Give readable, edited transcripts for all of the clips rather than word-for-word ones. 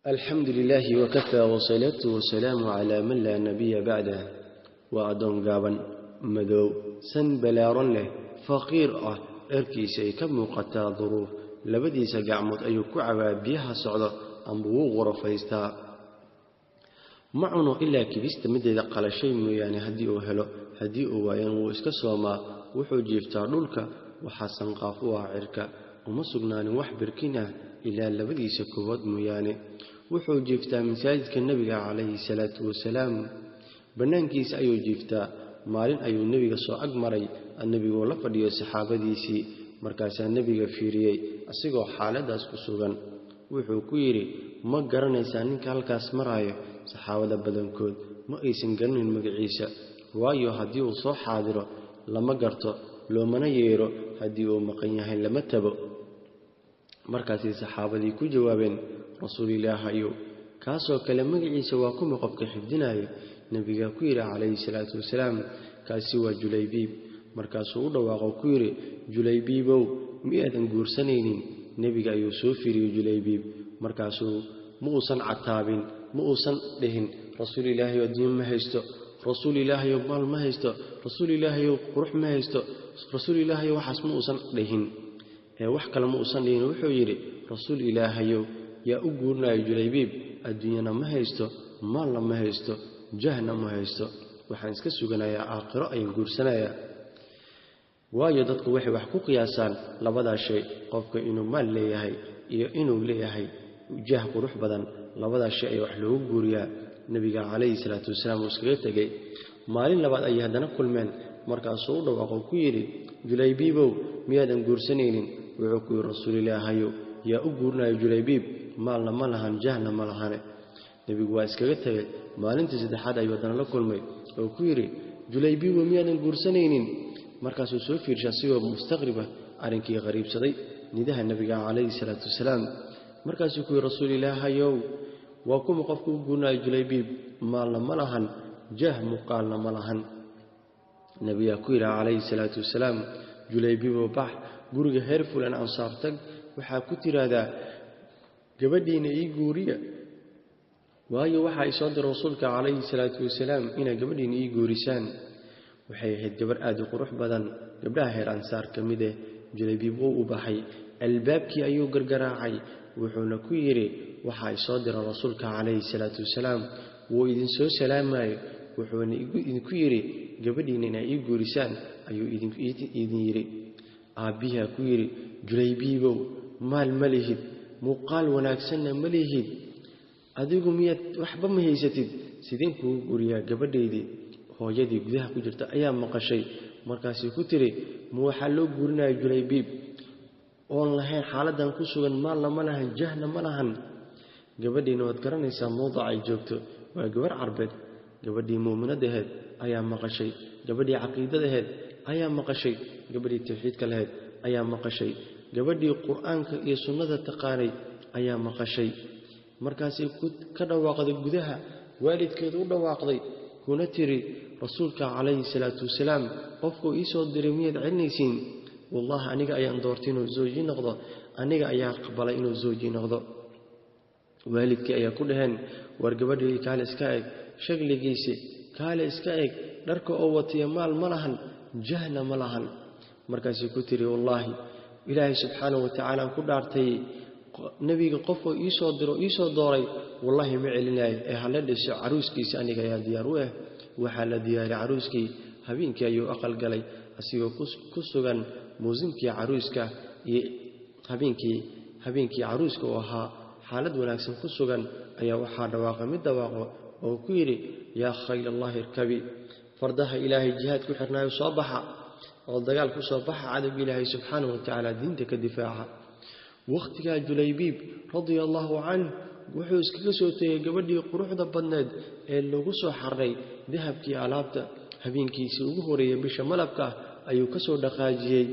الحمد لله وكفى وصلاة والسلام على من لا نبي بعده وأدون قابا مدو سن بلارا له فقير إركيسي كم مقتا ظروف لبدي سقعمت أيو كعبا بيها سعودة أمبو غرفيستا معنا إلا كبست مدد قال شيء يعني هديو هلو هديو وينو اسكسوما وحو جيفتا لولك وحسن قافوا عركا ومسقنان وحبركنا إلا لبدي سكوات مياني وحو جيفتا مساجدك النبي عليه الصلاة والسلام بنانكيس أيو جيفتا مالين أيو النبي سو أقمري النبي ولفديو الصحابة ديسي مركاسا النبي فيريي أسيقو حالة داس كسوغان وحو كويري ما قرانيسا نينك هالكاس مرايو صحابة بدنكود ما إيسن قرنين مقعيسا وايو هديو صو حاضرو لما قرتو لو من ييرو هديو مقنياهين لما تبو markaasi saxaabadii ku jawaabeen rasuulillaah ayu kaasoo kale magaciisa waa kuma qofka xifdinaayo nabiga ku yiri calayhi salaatu wasalaam kaasi waa Julaybiib markaasuu u dhawaaqo ku yiri Julaybiibow miyaadan guursanaynin nabiga ayuu soo fiiriyo Julaybiib markaasuu ma uusan cataabin ma uusan dhihin rasuulillaah adduun ma haysto rasuulillaah maal ma haysto rasuulillaah qurux ma haysto rasuulillaah waxaas ma uusan dhihin wax kale ma uusan dhihin wuxuu yiri rasuul ilaahayow yaa u guurnaayo Julaybiib adduunyana ma haysto maalna ma haysto jahna ma haysto waxaan iska suganayaa aakhiro ay guursanaya waayo dadku waxay wax ku qiyaasaan labada shay qofka inuu maal leeyahay iyo inuu leeyahay jah qurux badan labada shay ay wax loogu guuriyaa nabiga calayhi salaatu wasalaam uu iskaga tagay maalin labaad ay hadana kulmeen markaasuu u dhawaaqo ku yiri Julaybiibow miyaadan guursanaynin wuxuu ku yiri rasuulillaah yaa u guurnaayo Julaybiib maalna ma lahan jahna ma lahan nabigu waa iskaga tagay maalintii saddexaad ay wadana la kulmay oo ku yiri Julaybiib miyaadan guursanaynin markaasuu soo fiirshay sidoo mustaqriba arinkii qariibsaday nidaha nabiga calayhi salaatu wasalaam markaasuu ku yiri rasuulillaah waa kuma qofku u guurnaayo Julaybiib maalna ma lahan jah muqaalna ma lahan nabiga ku yiri calayhi salaatu wasalaam Julaybiib bax guriga heer fulan ansaartag waxa ku tiraada gabadhiina ii guuriya waayo waxa ay soo diray rasuulka calayhi salaatu wasalaam ina gabadhiina ii guurisaan waxay ahayd gabar aad u qurux badan gabdhaha heer ansaar kamid ah Julaybiib uu baxay albaabkii ayuu gargaraacay wuxuuna ku yiri waxa ay soo diray rasuulka calayhi salaatu wasalaam wuu idin soo salaamay wuxuuna idinku yiri gabadhiina ii guurisaan ayuu idin yiri aabiha ku yiri Julaybiibow maal malihid muqaal wanaagsan malihid adigu miyad waxba ma haysatid sideen ku guriya gabadheedii hooyadii gudaha ku jirta ayaa maqashay markaasii ku tiri ma waxa loo guurinayo Julaybiib oo lahayn xaaladan ku sugan maal lama lahan jahna ma lahan gabadhiina wad garanaysaa mowdac ay joogto waa gabar carbeed gabadhii muuminadeed ayaa maqashay gabadhii caqiidadaheed ayaa maqashay gabadhii tawxiidka lahayd ayaa maqashay gabadhii quraanka iyo sunnada taqaanay ayaa maqashay markaasii ka dhawaaqday gudaha waalidkeedu u dhawaaqday kuna tiri rasuulka calayhi salaatu wasalaam qofku ii soo diray miyad cilnaysiin wallahi aniga ayaan doortay inuu zooji noqdo aniga ayaa qabalay inuu zooji noqdo waalidkii ayaa ku dhaheen war gabadhii kaale iska eeg shagligiisa kaale iska eeg dharka oo watiya maal ma lahan jahna ma lahan markaasii ku tiri wallahi ilaahay subxaanahu wa ta'ala ku dhaartay nabiga qofku ii soo diro ii soo dooray wallahi ma celinay ee hal dhiso caruuskiisa aniga ayaa diyaar u ah waxa la diyaariyay caruuskii habeenkii ayuu aqal galay asigoo ku sugan muusimkii caruuska iyo habeenkii caruuska oo ahaa xaalad wanaagsan ku sugan ayaa waxa dhawaaqay mid dhawaaqo oo ku yiri yaa khayl allah irkabi fardaha ilaahay jihaad ku xirnaayo soo baxa oo dagaal ku soo baxa cadab ilaahay subxaanahu wa ta'ala diinta ka difaaca waqtiga Julaybiib radiyallahu anhu wuxuu iskaga soo tagay gabadhii quruxda badneed ee lagu soo xaray dahabkii alaabta habeenkiisii ugu horeeyay bisha malabka ayuu ka soo dhaqaajiyay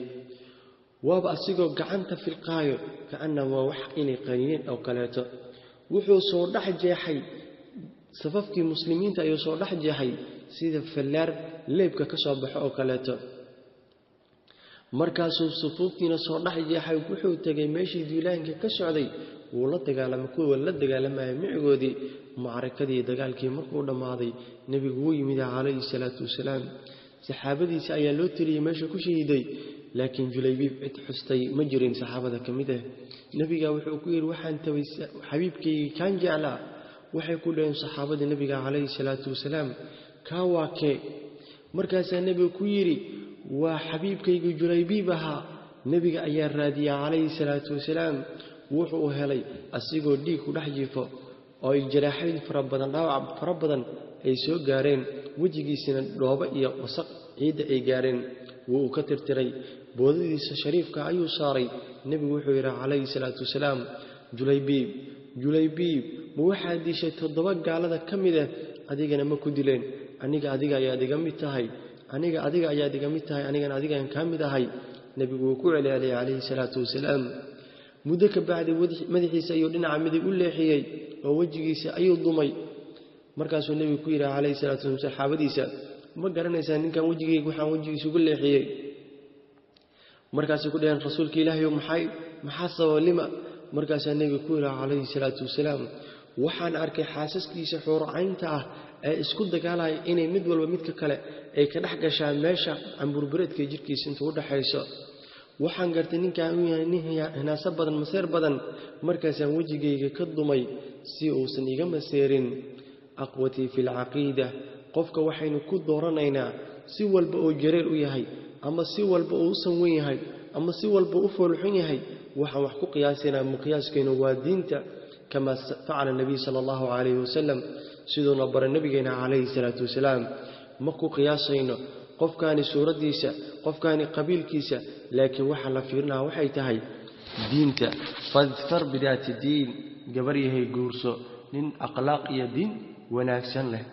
waaba asigoo gacanta filqaayo kaanama wax inay qaniin oo kaleeto wuxuu soo dhaxjeexay safafkii muslimiinta ayuu soo dhaxjeexay sida fallaar leebka ka soo baxo oo kaleeto markaasuu sufuuftiina soo dhex jeexay wuxuu tagay meeshii duulaanka ka socday wuu la dagaalamay kuwa la dagaalamay micigoodii macrakadii dagaalkii markuu dhamaaday nabigu wuu yimid calayhi salaatu wasalaam saxaabadiisa ayaa loo tiriyay meesha ku shahiiday laakiin Julaybiib cid xustay ma jirin saxaabada kamid ah nabiga wuxuu ku yiri waxaan tabay xabiibkii kan jeclaa waxay ku dheen saxaabada nabiga calayhi salaatu wasalaam ka waakee markaas nabigu ku yiri waa xabiibkaygu Julaybiib ahaa nabiga ayaa raadiyay calayhi salaatu wasalaam wuxuu helay asigoo dhiig ku dhex jiifo oo ay jaraaxayn farabadan dhaawac farabadan ay soo gaareen wajigiisina dhoobo iyo wasaq ciida ay gaareen wuu ka tirtiray boodadiisa shariifka ayuu saaray nabigu wuxuu yiri calayhi salaatu wasalaam Julaybiib waxa dishay 7 gaalada kamid ah adigana ma ku dileen aniga adiga ayaa diga mid tahay anigana adiga aan kamid ahay nabigu wuu ku celiyay calayhi salaatu wasalaam muddo ka bacdi madaxiisa ayuu dhinaca midig u leexiyay oo wajigiisa ayuu dumay markaasuu nabigu ku yiri calayhi salaatu wasalaam saxaabadiisa ma garanaysaa ninkan wajigayga waxaan wajigiisa ugu leexiyay markaasuu ku dhaheen rasuulka ilaahay maxaa sabab lima markaasuu nabigu ku yiri calayhi salaatu wasalaam waxaan arkay xaasaskiisa xuuraynta ah ee isku dagaalay inay mid walba midka kale ay ka dhax gashaan meesha amburbureedka jirkiisa inta u dhaxayso waxaan gartay ninkan uu yahay nin hinaasa badan maseer badan markaasaan wajigayga ka dumay si uusan iga maseerin aqwati fil aqeeda qofka waxaynu ku dooranaynaa si walba oo jareer u yahay ama si walba oo san weyn yahay ama si walba u foolxun yahay waxaan wax ku qiyaasinaa miqyaaskeenna waa diinta kama fa'ala nabi sallallahu alayhi wasallam sidoo bar nabigeena alayhi salatu wasalam ma ku qiyaasayno qofkaani suuradiisa qofkaani qabiilkiisa laakiin waxa la fiirnaa waxay tahay diinta fadfar bidaati diin gabar yahay guurso nin akhlaaq iyo diin wanaagsan leh